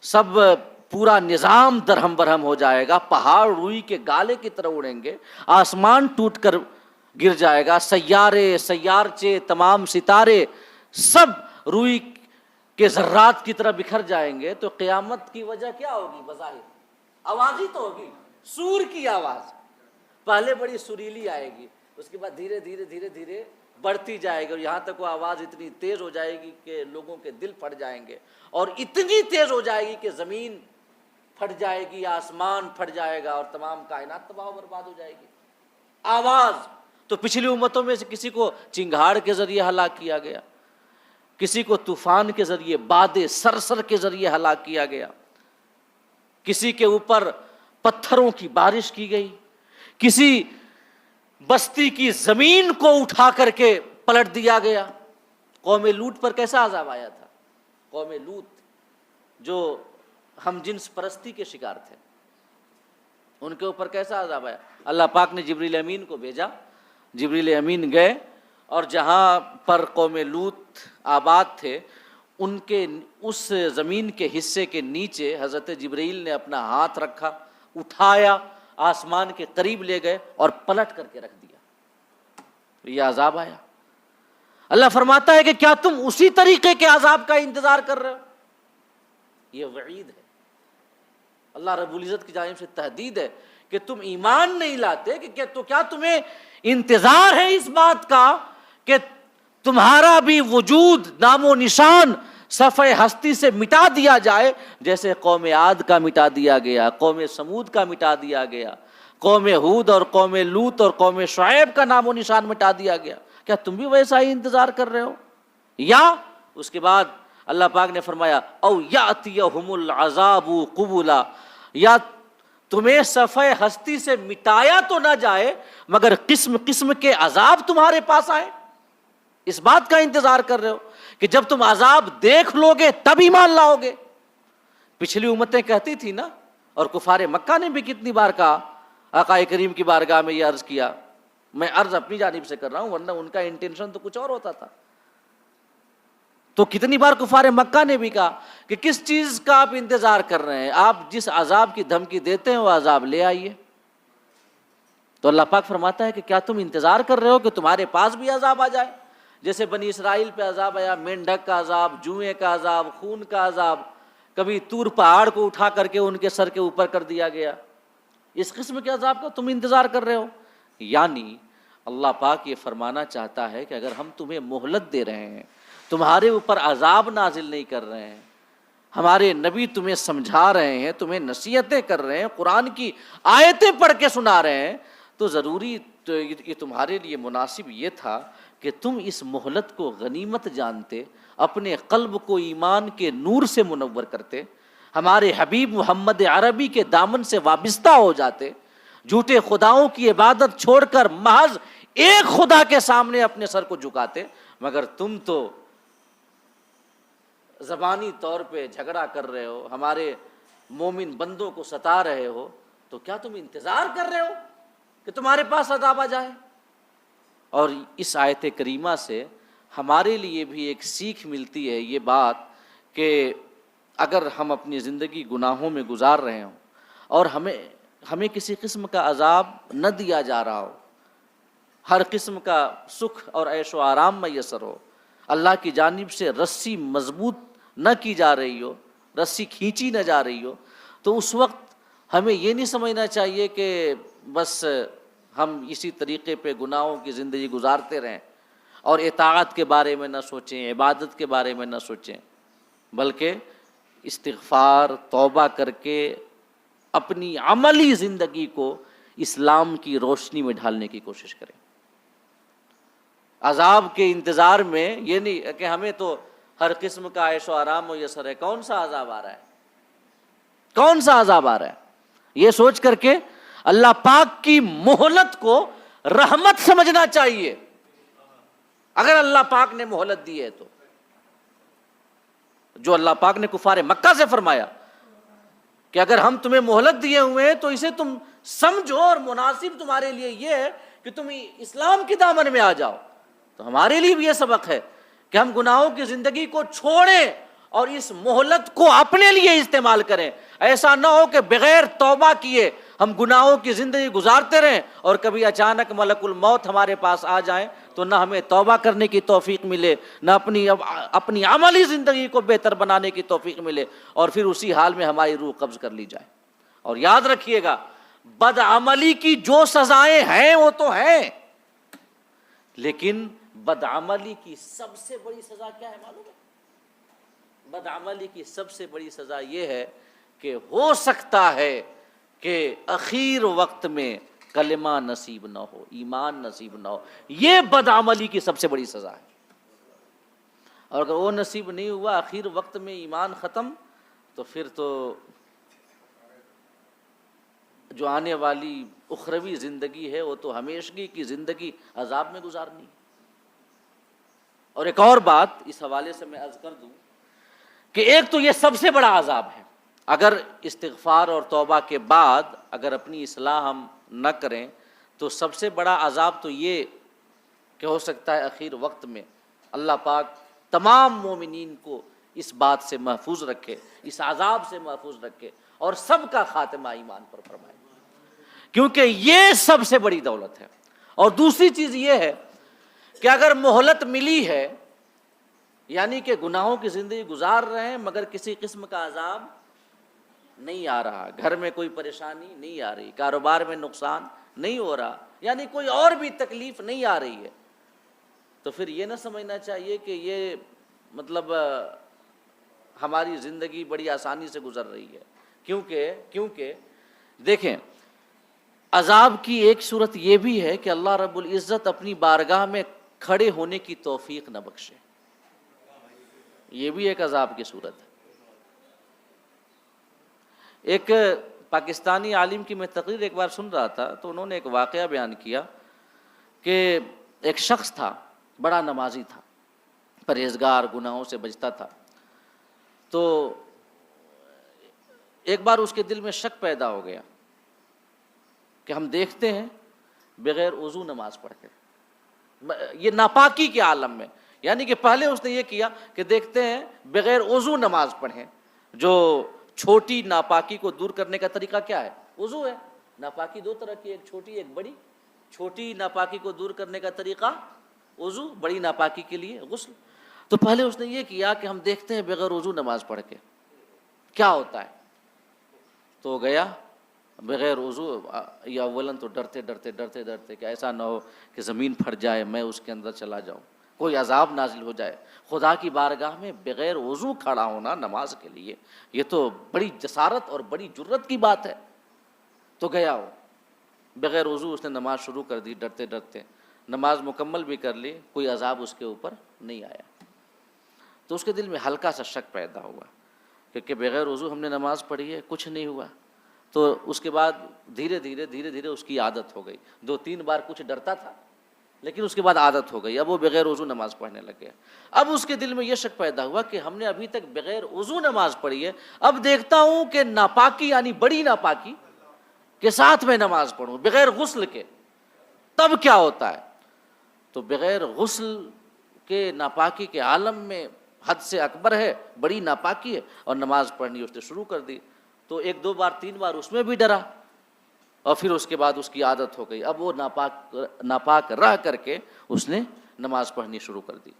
Speaker 1: سب پورا نظام درہم برہم ہو جائے گا، پہاڑ روئی کے گالے کی طرح اڑیں گے، آسمان ٹوٹ کر گر جائے گا، سیارے، سیارچے، تمام ستارے سب روئی کے ذرات کی طرح بکھر جائیں گے. تو قیامت کی وجہ کیا ہوگی؟ بظاہر آواز ہی تو ہوگی، سور کی آواز. پہلے بڑی سریلی آئے گی، اس کے بعد دھیرے دھیرے دھیرے دھیرے بڑھتی جائے گی، اور یہاں تک وہ آواز اتنی تیز ہو جائے گی کہ لوگوں کے دل پھٹ جائیں گے، اور اتنی تیز ہو جائے گی کہ زمین پھٹ جائے گی، آسمان پھٹ جائے گا، اور تمام کائنات تباہ و برباد ہو جائے گی. آواز تو پچھلی امتوں میں سے کسی کو چنگھاڑ کے ذریعے ہلاک کیا گیا، کسی کو طوفان کے ذریعے، باد صرصر کے ذریعے ہلاک کیا گیا، کسی کے اوپر پتھروں کی بارش کی گئی، کسی بستی کی زمین کو اٹھا کر کے پلٹ دیا گیا. قوم لوط پر کیسا عذاب آیا تھا؟ قوم لوط جو ہم جنس پرستی کے شکار تھے، ان کے اوپر کیسا عذاب آیا؟ اللہ پاک نے جبریل امین کو بھیجا، جبریل امین گئے، اور جہاں پر قوم لوط آباد تھے ان کے اس زمین کے حصے کے نیچے حضرت جبریل نے اپنا ہاتھ رکھا، اٹھایا، آسمان کے قریب لے گئے اور پلٹ کر کے رکھ دیا. یہ عذاب آیا. اللہ فرماتا ہے کہ کیا تم اسی طریقے کے عذاب کا انتظار کر رہے ہو؟ یہ وعید ہے، اللہ رب العزت کی جانب سے تہدید ہے کہ تم ایمان نہیں لاتے کہ تو کیا تمہیں انتظار ہے اس بات کا کہ تمہارا بھی وجود، نام و نشان صفحہ ہستی سے مٹا دیا جائے، جیسے قوم عاد کا مٹا دیا گیا، قوم سمود کا مٹا دیا گیا، قوم ہود اور قوم لوط اور قوم شعیب کا نام و نشان مٹا دیا گیا. کیا تم بھی ویسا ہی انتظار کر رہے ہو؟ یا اس کے بعد اللہ پاک نے فرمایا او یاتیہم العذاب قبلا، یا تمہیں صفحہ ہستی سے مٹایا تو نہ جائے مگر قسم قسم کے عذاب تمہارے پاس آئے. اس بات کا انتظار کر رہے ہو کہ جب تم عذاب دیکھ لو گے تب ایمان لاؤ گے. پچھلی امتیں کہتی تھی نا، اور کفار مکہ نے بھی کتنی بار کہا، آقا کریم کی بارگاہ میں یہ عرض کیا. میں عرض اپنی جانب سے کر رہا ہوں ورنہ ان کا انٹینشن تو کچھ اور ہوتا تھا. تو کتنی بار کفار مکہ نے بھی کہا کہ کس چیز کا آپ انتظار کر رہے ہیں، آپ جس عذاب کی دھمکی دیتے ہیں وہ عذاب لے آئیے. تو اللہ پاک فرماتا ہے کہ کیا تم انتظار کر رہے ہو کہ تمہارے پاس بھی عذاب آ جائے؟ جیسے بنی اسرائیل پہ عذاب آیا، مینڈک کا عذاب، جوئیں کا عذاب، خون کا عذاب، کبھی طور پہاڑ کو اٹھا کر کے ان کے سر کے اوپر کر دیا گیا. اس قسم کے عذاب کا تم انتظار کر رہے ہو. یعنی اللہ پاک یہ فرمانا چاہتا ہے کہ اگر ہم تمہیں مہلت دے رہے ہیں، تمہارے اوپر عذاب نازل نہیں کر رہے ہیں، ہمارے نبی تمہیں سمجھا رہے ہیں، تمہیں نصیحتیں کر رہے ہیں، قرآن کی آیتیں پڑھ کے سنا رہے ہیں، تو ضروری یہ تمہارے لیے مناسب یہ تھا کہ تم اس مہلت کو غنیمت جانتے، اپنے قلب کو ایمان کے نور سے منور کرتے، ہمارے حبیب محمد عربی کے دامن سے وابستہ ہو جاتے، جھوٹے خداؤں کی عبادت چھوڑ کر محض ایک خدا کے سامنے اپنے سر کو جھکاتے. مگر تم تو زبانی طور پہ جھگڑا کر رہے ہو، ہمارے مومن بندوں کو ستا رہے ہو. تو کیا تم انتظار کر رہے ہو کہ تمہارے پاس عذاب آ جائے؟ اور اس آیت کریمہ سے ہمارے لیے بھی ایک سیکھ ملتی ہے یہ بات کہ اگر ہم اپنی زندگی گناہوں میں گزار رہے ہوں اور ہمیں کسی قسم کا عذاب نہ دیا جا رہا ہو، ہر قسم کا سکھ اور عیش و آرام میسر ہو، اللہ کی جانب سے رسی مضبوط نہ کی جا رہی ہو، رسی کھینچی نہ جا رہی ہو، تو اس وقت ہمیں یہ نہیں سمجھنا چاہیے کہ بس ہم اسی طریقے پہ گناہوں کی زندگی گزارتے رہیں اور اطاعت کے بارے میں نہ سوچیں، عبادت کے بارے میں نہ سوچیں، بلکہ استغفار توبہ کر کے اپنی عملی زندگی کو اسلام کی روشنی میں ڈھالنے کی کوشش کریں. عذاب کے انتظار میں یہ نہیں کہ ہمیں تو ہر قسم کا عیش و آرام میسر ہے، کون سا عذاب آ رہا ہے، کون سا عذاب آ رہا ہے، یہ سوچ کر کے اللہ پاک کی مہلت کو رحمت سمجھنا چاہیے. اگر اللہ پاک نے مہلت دی ہے تو جو اللہ پاک نے کفار مکہ سے فرمایا کہ اگر ہم تمہیں مہلت دیے ہوئے ہیں تو اسے تم سمجھو اور مناسب تمہارے لیے یہ ہے کہ تم اسلام کی دامن میں آ جاؤ. تو ہمارے لیے بھی یہ سبق ہے کہ ہم گناہوں کی زندگی کو چھوڑیں اور اس مہلت کو اپنے لیے استعمال کریں. ایسا نہ ہو کہ بغیر توبہ کیے ہم گناہوں کی زندگی گزارتے رہیں اور کبھی اچانک ملک الموت ہمارے پاس آ جائیں تو نہ ہمیں توبہ کرنے کی توفیق ملے، نہ اپنی عملی زندگی کو بہتر بنانے کی توفیق ملے، اور پھر اسی حال میں ہماری روح قبض کر لی جائے. اور یاد رکھیے گا، بدعملی کی جو سزائیں ہیں وہ تو ہیں، لیکن بدعملی کی سب سے بڑی سزا کیا ہے معلوم ہے؟ بدعملی کی سب سے بڑی سزا یہ ہے کہ ہو سکتا ہے کہ اخیر وقت میں کلمہ نصیب نہ ہو، ایمان نصیب نہ ہو. یہ بدعملی کی سب سے بڑی سزا ہے. اور اگر وہ نصیب نہیں ہوا، آخر وقت میں ایمان ختم، تو پھر تو جو آنے والی اخروی زندگی ہے وہ تو ہمیشگی کی زندگی عذاب میں گزارنی. اور ایک اور بات اس حوالے سے میں عرض کر دوں کہ ایک تو یہ سب سے بڑا عذاب ہے، اگر استغفار اور توبہ کے بعد اگر اپنی اصلاح ہم نہ کریں تو سب سے بڑا عذاب تو یہ کہ ہو سکتا ہے اخیر وقت میں اللہ پاک تمام مومنین کو اس بات سے محفوظ رکھے، اس عذاب سے محفوظ رکھے، اور سب کا خاتمہ ایمان پر فرمائے، کیونکہ یہ سب سے بڑی دولت ہے. اور دوسری چیز یہ ہے کہ اگر مہلت ملی ہے، یعنی کہ گناہوں کی زندگی گزار رہے ہیں مگر کسی قسم کا عذاب نہیں آ رہا، گھر میں کوئی پریشانی نہیں آ رہی، کاروبار میں نقصان نہیں ہو رہا، یعنی کوئی اور بھی تکلیف نہیں آ رہی ہے، تو پھر یہ نہ سمجھنا چاہیے کہ یہ مطلب ہماری زندگی بڑی آسانی سے گزر رہی ہے. کیونکہ دیکھیں، عذاب کی ایک صورت یہ بھی ہے کہ اللہ رب العزت اپنی بارگاہ میں کھڑے ہونے کی توفیق نہ بخشے. یہ بھی ایک عذاب کی صورت ہے۔ ایک پاکستانی عالم کی میں تقریر ایک بار سن رہا تھا، تو انہوں نے ایک واقعہ بیان کیا کہ ایک شخص تھا، بڑا نمازی تھا، پرہیزگار، گناہوں سے بچتا تھا۔ تو ایک بار اس کے دل میں شک پیدا ہو گیا کہ ہم دیکھتے ہیں بغیر وضو نماز پڑھتے، یہ ناپاکی کے عالم میں، یعنی کہ پہلے اس نے یہ کیا کہ دیکھتے ہیں بغیر وضو نماز پڑھیں۔ جو چھوٹی ناپاکی کو دور کرنے کا طریقہ کیا ہے؟ وضو ہے۔ ناپاکی دو طرح کی، ایک چھوٹی ایک بڑی۔ چھوٹی ناپاکی کو دور کرنے کا طریقہ وضو، بڑی ناپاکی کے لیے غسل۔ تو پہلے اس نے یہ کیا کہ ہم دیکھتے ہیں بغیر وضو نماز پڑھ کے کیا ہوتا ہے۔ تو گیا بغیر وضو، یا اولن تو ڈرتے کہ ایسا نہ ہو کہ زمین پھٹ جائے، میں اس کے اندر چلا جاؤں، کوئی عذاب نازل ہو جائے۔ خدا کی بارگاہ میں بغیر وضو کھڑا ہونا نماز کے لیے، یہ تو بڑی جسارت اور بڑی جرت کی بات ہے۔ تو گیا وہ بغیر وضو، اس نے نماز شروع کر دی، ڈرتے نماز مکمل بھی کر لی، کوئی عذاب اس کے اوپر نہیں آیا۔ تو اس کے دل میں ہلکا سا شک پیدا ہوا کہ بغیر وضو ہم نے نماز پڑھی ہے، کچھ نہیں ہوا۔ تو اس کے بعد دھیرے دھیرے اس کی عادت ہو گئی۔ 2-3 بار کچھ ڈرتا تھا، لیکن اس کے بعد عادت ہو گئی، اب وہ بغیر وضو نماز پڑھنے لگ گیا۔ اب اس کے دل میں یہ شک پیدا ہوا کہ ہم نے ابھی تک بغیر وضو نماز پڑھی ہے، اب دیکھتا ہوں کہ ناپاکی یعنی بڑی ناپاکی کے ساتھ میں نماز پڑھوں بغیر غسل کے، تب کیا ہوتا ہے۔ تو بغیر غسل کے ناپاکی کے عالم میں حد سے اکبر ہے، بڑی ناپاکی ہے، اور نماز پڑھنی اس نے شروع کر دی۔ تو 1-2 بار 3 بار اس میں بھی ڈرا، اور پھر اس کے بعد اس کی عادت ہو گئی۔ اب وہ ناپاک رہ کر کے اس نے نماز پڑھنی شروع کر دی۔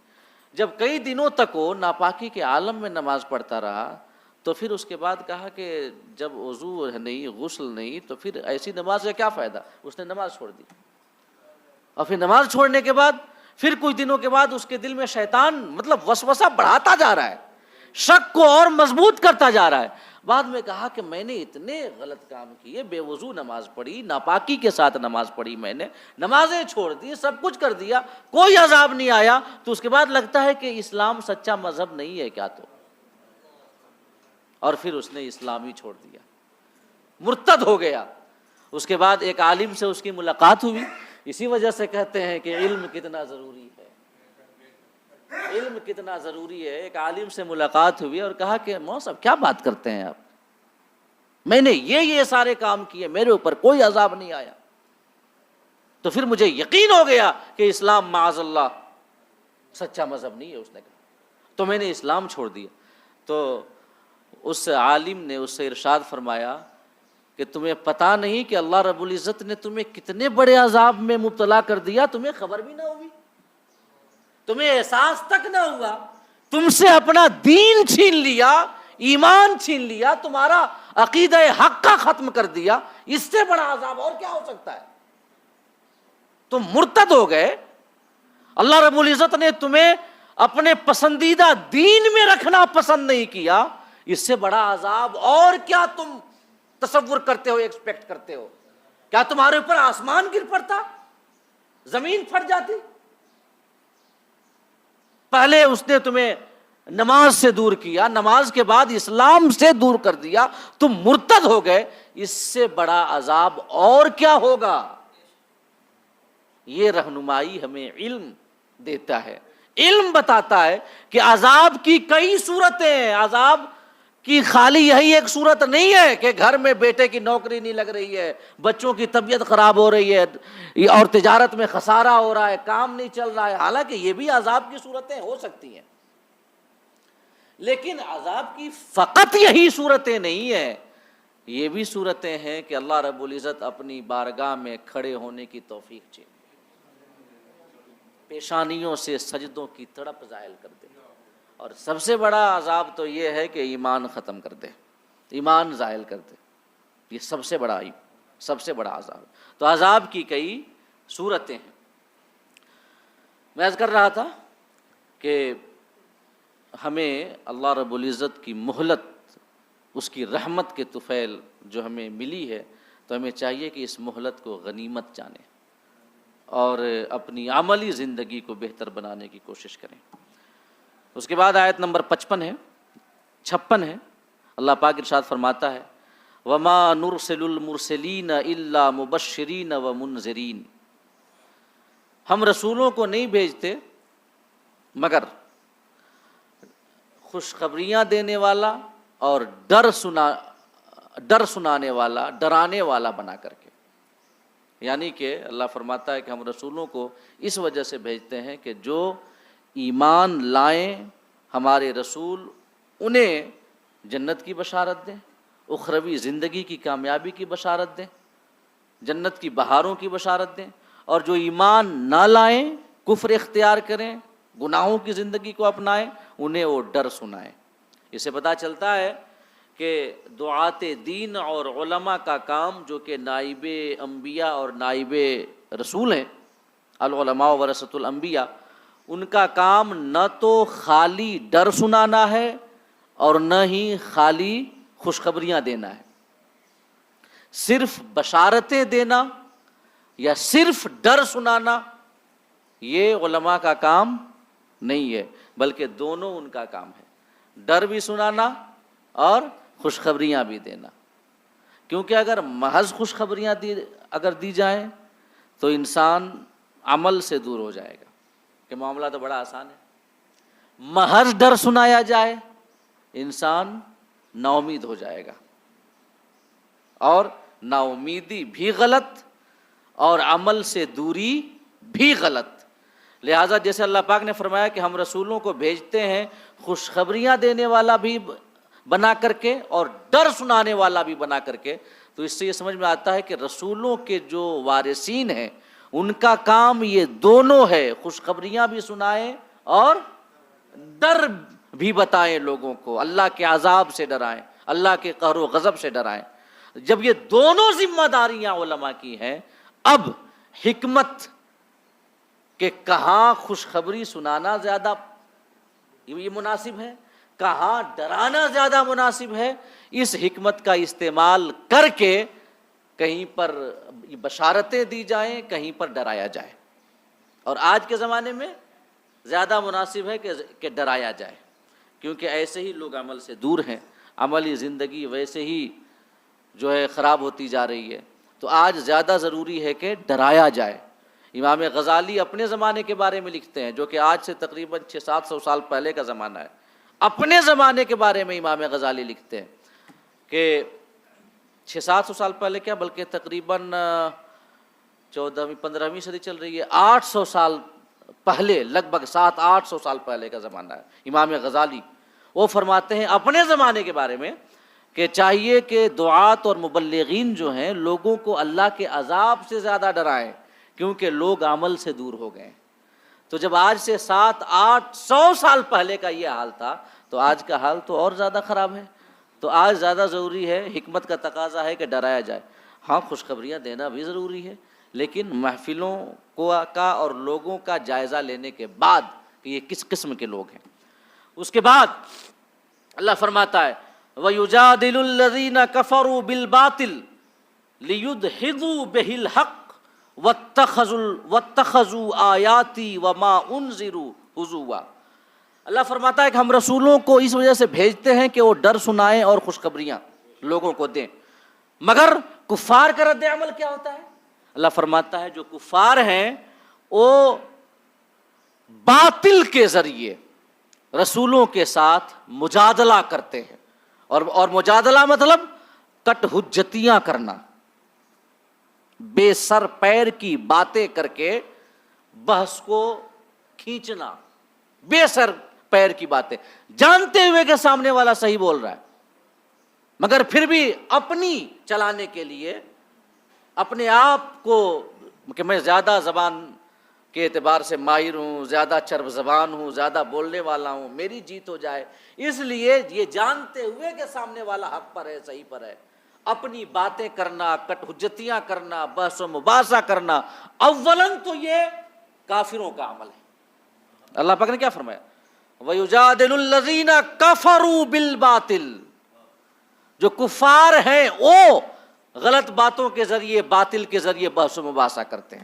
Speaker 1: جب کئی دنوں تک وہ ناپاکی کے عالم میں نماز پڑھتا رہا، تو پھر اس کے بعد کہا کہ جب وضو نہیں، غسل نہیں، تو پھر ایسی نماز کا کیا فائدہ۔ اس نے نماز چھوڑ دی، اور پھر نماز چھوڑنے کے بعد پھر کچھ دنوں کے بعد اس کے دل میں شیطان وسوسہ بڑھاتا جا رہا ہے، شک کو اور مضبوط کرتا جا رہا ہے۔ بعد میں کہا کہ میں نے اتنے غلط کام کیے، بے وضو نماز پڑھی، ناپاکی کے ساتھ نماز پڑھی، میں نے نمازیں چھوڑ دی، سب کچھ کر دیا، کوئی عذاب نہیں آیا۔ تو اس کے بعد لگتا ہے کہ اسلام سچا مذہب نہیں ہے کیا؟ تو اور پھر اس نے اسلام ہی چھوڑ دیا، مرتد ہو گیا۔ اس کے بعد ایک عالم سے اس کی ملاقات ہوئی، اسی وجہ سے کہتے ہیں کہ علم کتنا ضروری ہے، علم کتنا ضروری ہے۔ ایک عالم سے ملاقات ہوئی اور کہا کہ مولوی صاحب کیا بات کرتے ہیں آپ، میں نے یہ سارے کام کیے، میرے اوپر کوئی عذاب نہیں آیا۔ تو پھر مجھے یقین ہو گیا کہ اسلام معاذ اللہ سچا مذہب نہیں ہے، اس نے کہا، تو میں نے اسلام چھوڑ دیا۔ تو اس عالم نے اس سے ارشاد فرمایا کہ تمہیں پتہ نہیں کہ اللہ رب العزت نے تمہیں کتنے بڑے عذاب میں مبتلا کر دیا، تمہیں خبر بھی نہ ہوئی، تمہیں احساس تک نہ ہوا، تم سے اپنا دین چھین لیا، ایمان چھین لیا، تمہارا عقیدہ حق کا ختم کر دیا، اس سے بڑا عذاب اور کیا ہو سکتا ہے۔ تم مرتد ہو گئے، اللہ رب العزت نے تمہیں اپنے پسندیدہ دین میں رکھنا پسند نہیں کیا، اس سے بڑا عذاب اور کیا تم تصور کرتے ہو، ایکسپیکٹ کرتے ہو؟ کیا تمہارے اوپر آسمان گر پڑتا، زمین پھٹ جاتی؟ پہلے اس نے تمہیں نماز سے دور کیا، نماز کے بعد اسلام سے دور کر دیا، تم مرتد ہو گئے، اس سے بڑا عذاب اور کیا ہوگا۔ یہ رہنمائی ہمیں علم دیتا ہے، علم بتاتا ہے کہ عذاب کی کئی صورتیں ہیں، عذاب کی خالی یہی ایک صورت نہیں ہے کہ گھر میں بیٹے کی نوکری نہیں لگ رہی ہے، بچوں کی طبیعت خراب ہو رہی ہے، اور تجارت میں خسارہ ہو رہا ہے، کام نہیں چل رہا ہے۔ حالانکہ یہ بھی عذاب کی صورتیں ہو سکتی ہیں، لیکن عذاب کی فقط یہی صورتیں نہیں ہیں، یہ بھی صورتیں ہیں کہ اللہ رب العزت اپنی بارگاہ میں کھڑے ہونے کی توفیق چاہیے، پیشانیوں سے سجدوں کی تڑپ ظاہر کر دے، اور سب سے بڑا عذاب تو یہ ہے کہ ایمان ختم کر دے، ایمان زائل کر دے، یہ سب سے بڑا عذاب۔ تو عذاب کی کئی صورتیں ہیں۔ میں عرض کر رہا تھا کہ ہمیں اللہ رب العزت کی مہلت، اس کی رحمت کے طفیل جو ہمیں ملی ہے، تو ہمیں چاہیے کہ اس مہلت کو غنیمت جانیں اور اپنی عملی زندگی کو بہتر بنانے کی کوشش کریں۔ اس کے بعد آیت نمبر 56 ہے، اللہ پاک ارشاد فرماتا ہے وَمَا نُرْسِلُ الْمُرْسَلِينَ إِلَّا مُبَشِّرِينَ وَمُنذِرِينَ، ہم رسولوں کو نہیں بھیجتے مگر خوشخبریاں دینے والا اور ڈر سنانے والا، ڈرانے والا بنا کر کے. یعنی کہ اللہ فرماتا ہے کہ ہم رسولوں کو اس وجہ سے بھیجتے ہیں کہ جو ایمان لائیں ہمارے رسول انہیں جنت کی بشارت دیں، اخروی زندگی کی کامیابی کی بشارت دیں، جنت کی بہاروں کی بشارت دیں، اور جو ایمان نہ لائیں، کفر اختیار کریں، گناہوں کی زندگی کو اپنائیں، انہیں وہ ڈر سنائیں. اس سے پتہ چلتا ہے کہ دعات دین اور علماء کا کام جو کہ نائب انبیاء اور نائب رسول ہیں، العلماء ورثۃ الانبیاء، ان کا کام نہ تو خالی ڈر سنانا ہے اور نہ ہی خالی خوشخبریاں دینا ہے. صرف بشارتیں دینا یا صرف ڈر سنانا یہ علماء کا کام نہیں ہے، بلکہ دونوں ان کا کام ہے، ڈر بھی سنانا اور خوشخبریاں بھی دینا. کیونکہ اگر محض خوشخبریاں اگر دی جائیں تو انسان عمل سے دور ہو جائے گا، کہ معاملہ تو بڑا آسان ہے. محض ڈر سنایا جائے انسان نا امید ہو جائے گا، اور نا امیدی بھی غلط اور عمل سے دوری بھی غلط. لہٰذا جیسے اللہ پاک نے فرمایا کہ ہم رسولوں کو بھیجتے ہیں خوشخبریاں دینے والا بھی بنا کر کے اور ڈر سنانے والا بھی بنا کر کے، تو اس سے یہ سمجھ میں آتا ہے کہ رسولوں کے جو وارثین ہیں ان کا کام یہ دونوں ہے، خوشخبریاں بھی سنائیں اور ڈر بھی بتائیں لوگوں کو، اللہ کے عذاب سے ڈرائیں، اللہ کے قہر و غضب سے ڈرائیں. جب یہ دونوں ذمہ داریاں علماء کی ہیں، اب حکمت کہ کہاں خوشخبری سنانا زیادہ یہ مناسب ہے، کہاں ڈرانا زیادہ مناسب ہے، اس حکمت کا استعمال کر کے کہیں پر بشارتیں دی جائیں، کہیں پر ڈرایا جائے. اور آج کے زمانے میں زیادہ مناسب ہے کہ ڈرایا جائے، کیونکہ ایسے ہی لوگ عمل سے دور ہیں، عملی زندگی ویسے ہی جو ہے خراب ہوتی جا رہی ہے. تو آج زیادہ ضروری ہے کہ ڈرایا جائے. امام غزالی اپنے زمانے کے بارے میں لکھتے ہیں، جو کہ آج سے تقریباً 600-700 سال پہلے کا زمانہ ہے. اپنے زمانے کے بارے میں امام غزالی لکھتے ہیں کہ 600-700 سال پہلے کیا بلکہ تقریباً 14ویں-15ویں صدی چل رہی ہے، 800 سال پہلے، لگ بھگ 700-800 سال پہلے کا زمانہ ہے. امام غزالی وہ فرماتے ہیں اپنے زمانے کے بارے میں کہ چاہیے کہ دعات اور مبلغین جو ہیں لوگوں کو اللہ کے عذاب سے زیادہ ڈرائیں، کیونکہ لوگ عمل سے دور ہو گئے. تو جب آج سے 700-800 سال پہلے کا یہ حال تھا تو آج کا حال تو اور زیادہ خراب ہے. تو آج زیادہ ضروری ہے، حکمت کا تقاضا ہے کہ ڈرایا جائے. ہاں خوشخبریاں دینا بھی ضروری ہے، لیکن محفلوں کا اور لوگوں کا جائزہ لینے کے بعد کہ یہ کس قسم کے لوگ ہیں. اس کے بعد اللہ فرماتا ہے وَيُجَادِلُ الَّذِينَ كَفَرُوا بِالْبَاطِلِ لِيُدْحِضُوا بِهِ الْحَقَّ وَاتَّخَذُوا آيَاتِي وَمَا أُنذِرُوا هُزُوًا. اللہ فرماتا ہے کہ ہم رسولوں کو اس وجہ سے بھیجتے ہیں کہ وہ ڈر سنائیں اور خوشخبریاں لوگوں کو دیں. مگر کفار کا رد عمل کیا ہوتا ہے؟ اللہ فرماتا ہے جو کفار ہیں وہ باطل کے ذریعے رسولوں کے ساتھ مجادلہ کرتے ہیں، اور مجادلہ مطلب کٹ حجتیاں کرنا، بے سر پیر کی باتیں کر کے بحث کو کھینچنا، بے سر پیر کی باتیں جانتے ہوئے کہ سامنے والا صحیح بول رہا ہے، مگر پھر بھی اپنی چلانے کے لیے اپنے آپ کو کہ میں زیادہ زبان کے اعتبار سے ماہر ہوں، زیادہ چرب زبان ہوں، زیادہ بولنے والا ہوں، میری جیت ہو جائے، اس لیے یہ جانتے ہوئے کہ سامنے والا حق پر ہے، صحیح پر ہے، اپنی باتیں کرنا، کٹ حجتیاں کرنا، بحث و مباحثہ کرنا، اولاً تو یہ کافروں کا عمل ہے. اللہ پاک نے کیا فرمایا وَيُجَادِلُ الَّذِينَ كَفَرُوا بِالْبَاطِلِ، جو کفار ہیں وہ غلط باتوں کے ذریعے، باطل کے ذریعے بحث و مباحثہ کرتے ہیں.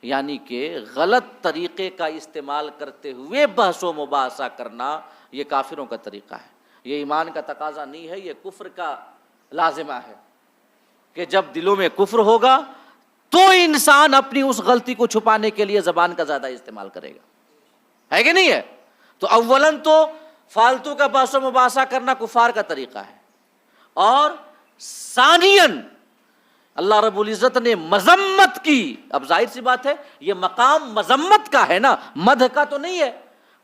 Speaker 1: یعنی کہ غلط طریقے کا استعمال کرتے ہوئے بحث و مباحثہ کرنا یہ کافروں کا طریقہ ہے، یہ ایمان کا تقاضا نہیں ہے، یہ کفر کا لازمہ ہے کہ جب دلوں میں کفر ہوگا تو انسان اپنی اس غلطی کو چھپانے کے لیے زبان کا زیادہ استعمال کرے گا، ہے کہ نہیں ہے؟ تو اولاً تو فالتو کا بحث و مباحثہ کرنا کفار کا طریقہ ہے، اور ثانیاً اللہ رب العزت نے مذمت کی، اب ظاہر سی بات ہے یہ مقام مذمت کا ہے نا، مدح کا تو نہیں ہے،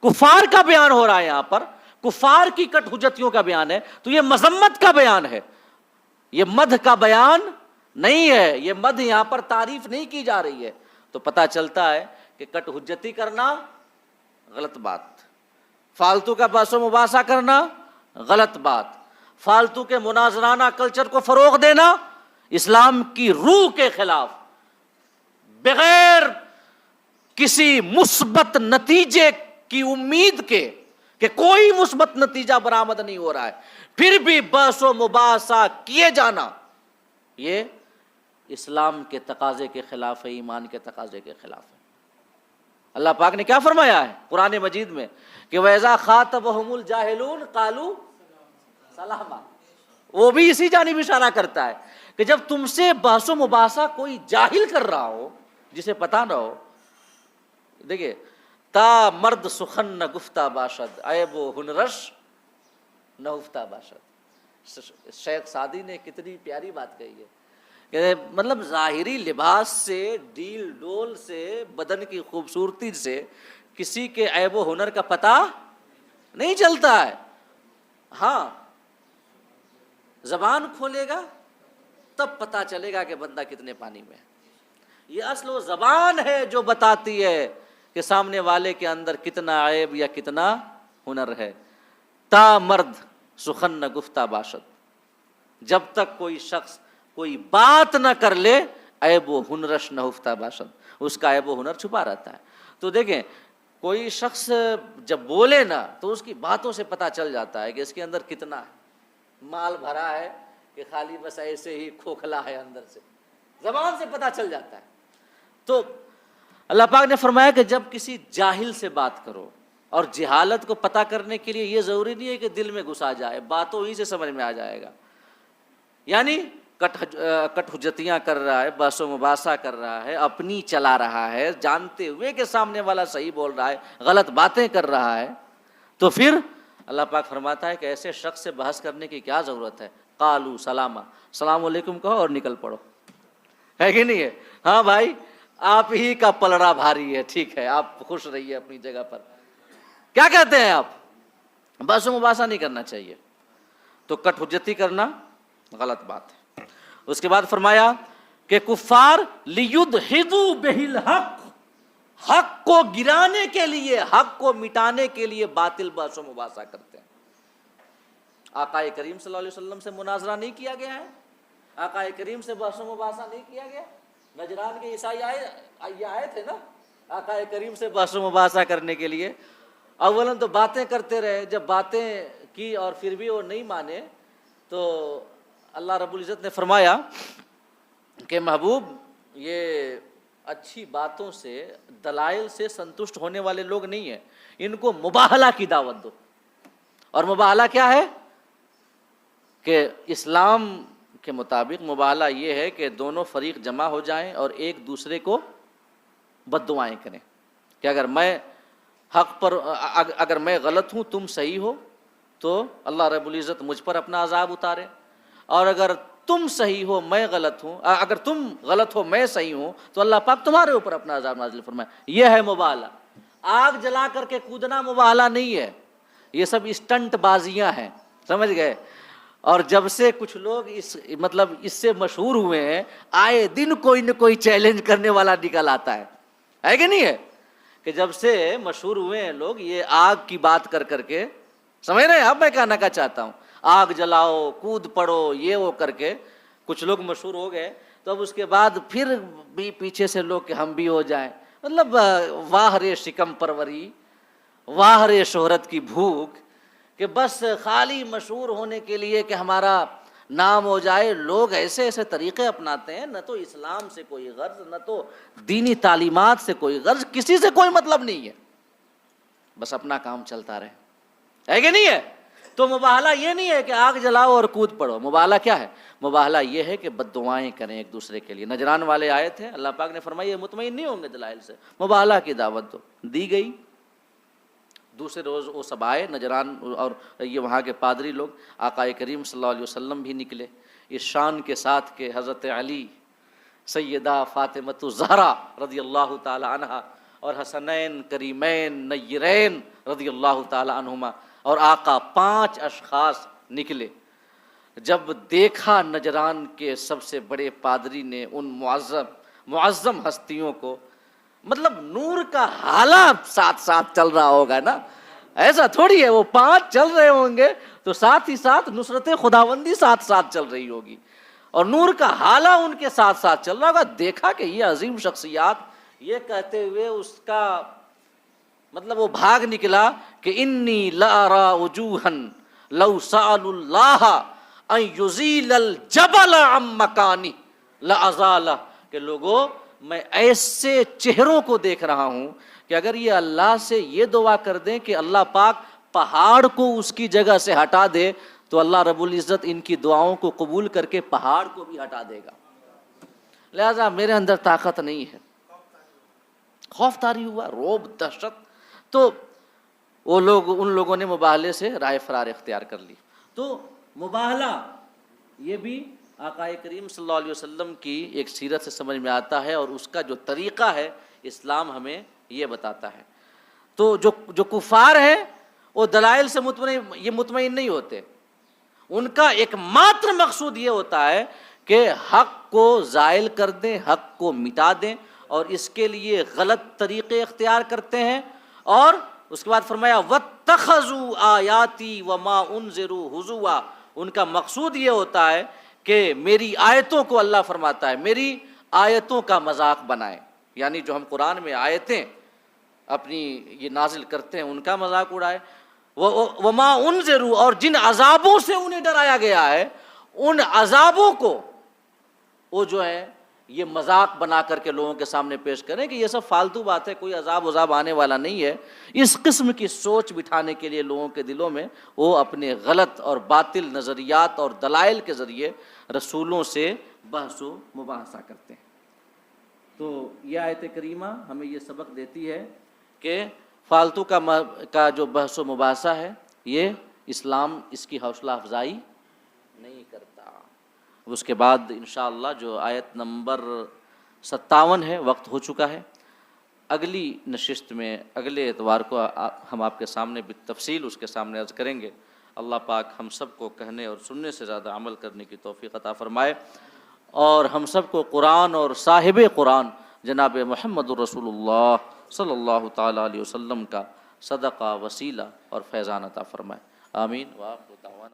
Speaker 1: کفار کا بیان ہو رہا ہے، یہاں پر کفار کی کٹ حجتیوں کا بیان ہے، تو یہ مذمت کا بیان ہے، یہ مدح کا بیان نہیں ہے، یہ مدح یہاں پر تعریف نہیں کی جا رہی ہے۔ تو پتہ چلتا ہے کہ کٹ حجتی کرنا غلط بات، فالتو کا بحث و مباحثہ کرنا غلط بات، فالتو کے مناظرانہ کلچر کو فروغ دینا اسلام کی روح کے خلاف، بغیر کسی مثبت نتیجے کی امید کے کہ کوئی مثبت نتیجہ برآمد نہیں ہو رہا ہے پھر بھی بحث و مباحثہ کیے جانا، یہ اسلام کے تقاضے کے خلاف ہے، ایمان کے تقاضے کے خلاف ہے۔ اللہ پاک نے کیا فرمایا ہے قرآن مجید میں کہ وَإِذَا خَاطَبَهُمُ الْجَاهِلُونَ قَالُوا سَلَامًا، وہ بھی اسی جانب اشارہ کرتا ہے کہ جب تم سے بحث و مباحثہ کوئی جاہل کر رہا ہو، جسے پتہ نہ ہو، دیکھیے تا مرد سخن نہ گفتہ باشد، عیب و ہنرش نہ ہفتہ باشد۔ شیخ سعدی نے کتنی پیاری بات کہی ہے کہ مطلب ظاہری لباس سے، ڈیل ڈول سے، بدن کی خوبصورتی سے کسی کے عیب و ہنر کا پتہ نہیں چلتا ہے، ہاں زبان کھولے گا تب پتہ چلے گا کہ بندہ کتنے پانی میں ہے۔ یہ اصل و زبان ہے جو بتاتی ہے کہ سامنے والے کے اندر کتنا عیب یا کتنا ہنر ہے۔ تا مرد سخن نہ گفتہ باشد، جب تک کوئی شخص کوئی بات نہ کر لے عیب و ہنرش نہ ہفتہ باشد، اس کا عیب و ہنر چھپا رہتا ہے۔ تو دیکھیں کوئی شخص جب بولے نا تو اس کی باتوں سے پتہ چل جاتا ہے کہ اس کے اندر کتنا ہے، مال بھرا ہے کہ خالی بس ایسے ہی کھوکھلا ہے اندر سے، زبان سے پتہ چل جاتا ہے۔ تو اللہ پاک نے فرمایا کہ جب کسی جاہل سے بات کرو، اور جہالت کو پتہ کرنے کے لیے یہ ضروری نہیں ہے کہ دل میں گھسا جائے، باتوں ہی سے سمجھ میں آ جائے گا، یعنی کٹ حجتیاں کر رہا ہے، بحث و مباحثہ کر رہا ہے، اپنی چلا رہا ہے جانتے ہوئے کہ سامنے والا صحیح بول رہا ہے، غلط باتیں کر رہا ہے، تو پھر اللہ پاک فرماتا ہے کہ ایسے شخص سے بحث کرنے کی کیا ضرورت ہے، قالوا سلاما، السلام علیکم کہو اور نکل پڑو، ہے کہ نہیں ہے؟ ہاں بھائی آپ ہی کا پلڑا بھاری ہے، ٹھیک ہے آپ خوش رہیے اپنی جگہ پر، کیا کہتے ہیں آپ؟ بحث و مباحثہ نہیں کرنا چاہیے، تو کٹ حجتی کرنا غلط بات ہے۔ اس کے بعد فرمایا کہ کفار لیدحضوا بہ الحق، حق کو گرانے کے لیے، حق کو مٹانے کے لیے باطل بحث و مباحثہ کرتے ہیں۔ آقا کریم صلی اللہ علیہ وسلم سے مناظرہ نہیں کیا گیا ہے، آقا کریم سے بحث و مباحثہ نہیں کیا گیا، نجران کے عیسائی آئے تھے نا آقا کریم سے بحث و مباحثہ کرنے کے لیے، اولاً تو باتیں کرتے رہے، جب باتیں کی اور پھر بھی وہ نہیں مانے تو اللہ رب العزت نے فرمایا کہ محبوب یہ اچھی باتوں سے، دلائل سے سنتشٹ ہونے والے لوگ نہیں ہیں، ان کو مباہلہ کی دعوت دو۔ اور مباہلہ کیا ہے کہ اسلام کے مطابق مباہلہ یہ ہے کہ دونوں فریق جمع ہو جائیں اور ایک دوسرے کو بد دعائیں کریں کہ اگر میں حق پر، اگر میں غلط ہوں تم صحیح ہو تو اللہ رب العزت مجھ پر اپنا عذاب اتارے، اور اگر تم صحیح ہو میں غلط ہوں، اگر تم غلط ہو میں صحیح ہوں تو اللہ پاک تمہارے اوپر اپنا عذاب نازل فرمائے۔ یہ ہے مباہلہ۔ آگ جلا کر کے کودنا مباہلہ نہیں ہے، یہ سب اسٹنٹ بازیاں ہیں، سمجھ گئے؟ اور جب سے کچھ لوگ اس سے مشہور ہوئے ہیں، آئے دن کوئی نہ کوئی چیلنج کرنے والا نکل آتا ہے کہ نہیں ہے؟ کہ جب سے مشہور ہوئے ہیں لوگ یہ آگ کی بات کر کر کے، سمجھ رہے ہیں اب میں کہنا کیا چاہتا ہوں، آگ جلاؤ، کود پڑو، یہ وہ کر کے کچھ لوگ مشہور ہو گئے، تو اب اس کے بعد پھر بھی پیچھے سے لوگ کہ ہم بھی ہو جائیں، مطلب واہ رے شکم پروری، واہ رے شہرت کی بھوک، کہ بس خالی مشہور ہونے کے لیے کہ ہمارا نام ہو جائے. لوگ ایسے ایسے طریقے اپناتے ہیں, نہ تو اسلام سے کوئی غرض, نہ تو دینی تعلیمات سے کوئی غرض, کسی سے کوئی مطلب نہیں ہے, بس اپنا کام چلتا رہے. ہے کہ نہیں ہے؟ تو مباہلہ یہ نہیں ہے کہ آگ جلاؤ اور کود پڑو. مباہلہ کیا ہے؟ مباہلہ یہ ہے کہ بد دعائیں کریں ایک دوسرے کے لیے. نجران والے آئے تھے, اللہ پاک نے فرمایا یہ مطمئن نہیں ہوں گے دلائل سے, مباہلہ کی دعوت دو. دی گئی. دوسرے روز وہ سب آئے نجران, اور یہ وہاں کے پادری لوگ. آقا کریم صلی اللہ علیہ وسلم بھی نکلے اس شان کے ساتھ کہ حضرت علی, سیدہ فاطمۃ الزہرا رضی اللہ تعالی عنہا, اور حسنین کریمین نیرین رضی اللہ تعالی عنہما, اور آقا 5 اشخاص نکلے. جب دیکھا نجران کے سب سے بڑے پادری نے ان معظم ہستیوں کو, مطلب نور کا حالہ ساتھ ساتھ چل رہا ہوگا نا, ایسا تھوڑی ہے وہ 5 چل رہے ہوں گے تو ساتھ ہی ساتھ نصرت خداوندی ساتھ ساتھ چل رہی ہوگی, اور نور کا حالہ ان کے ساتھ ساتھ چل رہا ہوگا. دیکھا کہ یہ عظیم شخصیات, یہ کہتے ہوئے اس کا مطلب وہ بھاگ نکلا کہ انی لارا وجوہا لو سألوا اللہ ان یزیل الجبل عن مکانی لازالہ, کہ لوگوں میں ایسے چہروں کو دیکھ رہا ہوں کہ اگر یہ اللہ سے یہ دعا کر دیں کہ اللہ پاک پہاڑ کو اس کی جگہ سے ہٹا دے, تو اللہ رب العزت ان کی دعاؤں کو قبول کر کے پہاڑ کو بھی ہٹا دے گا. لہذا میرے اندر طاقت نہیں ہے. خوف طاری ہوا, رعب, دہشت. تو وہ لوگ, ان لوگوں نے مباہلے سے رائے فرار اختیار کر لی. تو مباہلہ یہ بھی آقا کریم صلی اللہ علیہ وسلم کی ایک سیرت سے سمجھ میں آتا ہے, اور اس کا جو طریقہ ہے اسلام ہمیں یہ بتاتا ہے. تو جو کفار ہیں وہ دلائل سے مطمئن نہیں ہوتے. ان کا ایک ماتر مقصود یہ ہوتا ہے کہ حق کو زائل کر دیں, حق کو مٹا دیں, اور اس کے لیے غلط طریقے اختیار کرتے ہیں. اور اس کے بعد فرمایا وَاتَّخَذُوا آیَاتِي وَمَا أُنذِرُوا هُزُوًا, ان کا مقصود یہ ہوتا ہے کہ میری آیتوں کو, اللہ فرماتا ہے میری آیتوں کا مذاق بنائیں, یعنی جو ہم قرآن میں آیتیں اپنی یہ نازل کرتے ہیں ان کا مذاق اڑائے. وما انذروا, اور جن عذابوں سے انہیں ڈرایا گیا ہے ان عذابوں کو وہ جو ہے یہ مذاق بنا کر کے لوگوں کے سامنے پیش کریں کہ یہ سب فالتو بات ہے, کوئی عذاب آنے والا نہیں ہے. اس قسم کی سوچ بٹھانے کے لیے لوگوں کے دلوں میں وہ اپنے غلط اور باطل نظریات اور دلائل کے ذریعے رسولوں سے بحث و مباحثہ کرتے ہیں. تو یہ آیت کریمہ ہمیں یہ سبق دیتی ہے کہ فالتو کا جو بحث و مباحثہ ہے یہ اسلام اس کی حوصلہ افزائی نہیں کرتا. اس کے بعد انشاءاللہ جو آیت نمبر 57 ہے, وقت ہو چکا ہے. اگلی نشست میں اگلے اتوار کو ہم آپ کے سامنے بالتفصیل اس کے سامنے عرض کریں گے. اللہ پاک ہم سب کو کہنے اور سننے سے زیادہ عمل کرنے کی توفیق عطا فرمائے, اور ہم سب کو قرآن اور صاحب قرآن جناب محمد الرسول اللہ صلی اللہ تعالیٰ علیہ وسلم کا صدقہ, وسیلہ اور فیضان عطا فرمائے. آمین. وآخر دعوانا